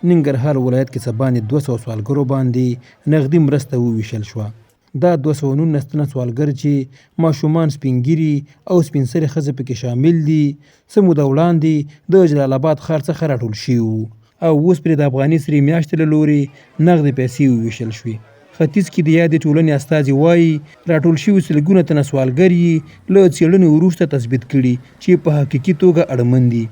ننګرهار ولایت کې سبانې 200 سوالګرو باندې نغدي مرسته وویشل شوه. دا 219 تنه سوالګر چې ماشومان سپینګیري او سپین سرې ښځې پکې شامل دي څه موده وړاندې د جلال آباد ښار څخه راټول شوي وو او اوس پرې د افغاني سرې میاشتې له لورې نغدې پیسې وویشل شوې. ختیځ کې د یادې ټولنې استازي وایي راټول شوي سلګونه تنه سوالګر یې له څېړنې وروسته تثبیت کړي چې په حقیقي توګه اړمن دي.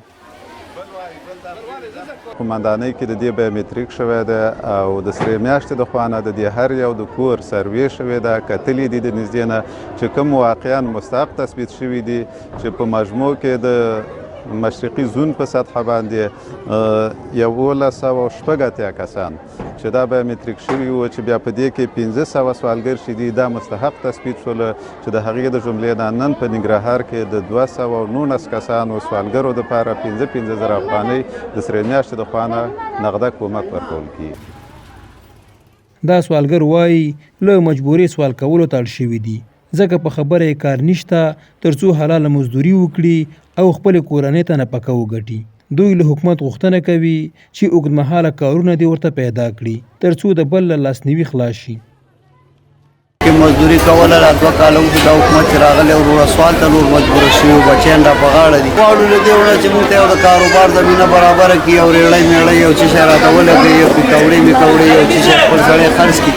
قومندانۍ کې د دې بایومټریک شوی دی او د سرې میاشتې د خوا نه د دې هر یو د کور سروې شوې ده، کتلې دي د نږدې نه چې کوم واقعا مستحق تثبیت شوي دي چې په مجموع کې د مشرقي زون په سطحه باندې 1186 کسان چې دا بایومټریک شوي وو چې بیا په دې کې 1500 سوالګر چې دي دا مستحق تثبیت شول چې د هغې د جملې نه نن په ننګرهار کې د 219 کسانو سوالګرو دپاره 15,000 افغانۍ د سرې میاشتې د خوا نه نغده کومک ورکول کیږي. دا سوالګر وایي له مجبوري سوال کولو ته اړ شوي دي ځکه په خبره یې کار نشته ترڅو حلاله مزدوري وکړي او خپل کورنۍ ته نفقه وګټي. دوی له حکومت غوښتنه کوي چې اوږدمهاله کارونه دې ورته پیدا کړي ترڅو د بل له لاسنیوي خلاص شي. مزدوري کوله را 2 کاله وروسته دا حکومت چې راغلی وروره سوال ته نور مجبوره شوي بچیان را په غاړه دي. غواړو له دې ونه چې موږ ته یو د کاروبار زمینه برابره کړي یو ریړۍ میړۍ یو څه شی راته ولګوي یو پکوړې میکوړې یو څه شی خپل سړی خرڅ کړي.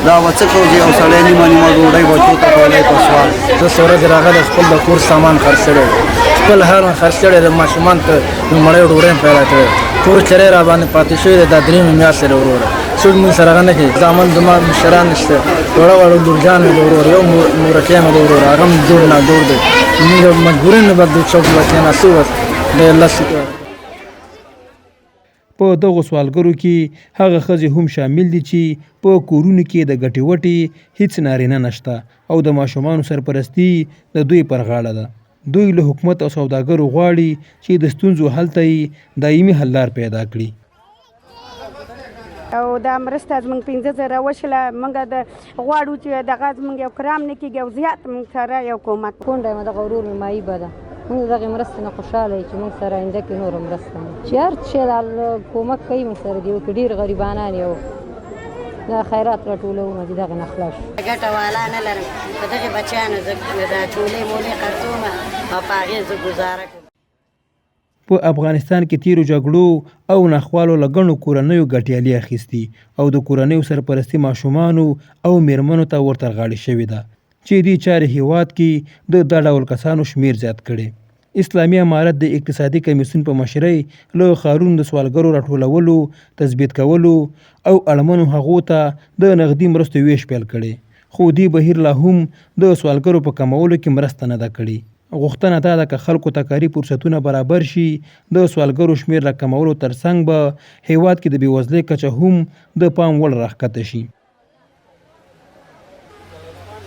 دا به څه کوو چې یو سړی نیمه نیمه ډوډۍ بچو ته کولی په سوال. زه څه ورځې راغلی خپل د کور سامان خرڅ کړی خپل هر خرڅ کړی د ماشومان ته لومړی ډوډۍ مې پیدا کړی کور چرې را باندې پاتې شوی دی دا 3 میاشتې دی وروره څوک مونږ سره هغه نه کوي زامن زما مشران نشته وړه وړه لورجان مې دی وروره یو مورکۍ مې دی وروره هغه هم جوړ ناجوړ دی موږ مجبوري نه به څوک به کېناستو بس د الله شکر. په دغو سوالګرو کې هغه ښځې هم شامل دي چې په کورونو کې د ګټې وټې هیڅ نارینه نشته او د ماشومانو سرپرستي د دوی پر غاړه ده. دوی له حکومت او سوداګرو غواړي چې د ستونزو حل ته یې دایمي حل لار پیدا کړي. او دا مرسته زموږ 15,000 وشله موږ د غواړو چې دغه زموږ یو کرام نه کېږي او زیات موږ سره یو کومک کونډه یم دغه ورور مې مایبه ده موږ دغې مرستې نه خوشحاله یو چې موږ سره آینده کې نوره مرسته چې هر شی کومک کوي موږ سره دي که ډېر غریبانان یو دا خیرات راټولوو نو چې دغې نه خلاص شو. ګټه والا نه لرم په دغې بچیانو زه دا چولې مولې خرڅوم او په هغې زه ګزاره کوم. په افغانستان کې تیرو جګړو او ناخوالو له ګڼو کورنیو ګټیالي اخیستي او د کورنیو سرپرستي ماشومانو او میرمنو ته ورته غاړې شوې ده چې دې چارې هیواد کې د دا ډول کسانو شمیر زیات کړي. اسلامي امارت د اقتصادي کمیسیون په مشرۍ له ښارونو د سوالګرو راټولولو تثبیت کولو او اړمنو هغو ته د نغدي مرستو ویش پیل کړي خو دې بهیر لا هم د سوالګرو په کمولو کې مرسته نه ده کړې. غوښتنه دا ده که خلکو ته کاري فرصتونه برابر شي د سوالګرو شمیر را کمولو ترڅنګ به هیواد کې د بېوزلۍ کچه هم د پام وړ راښکته شي.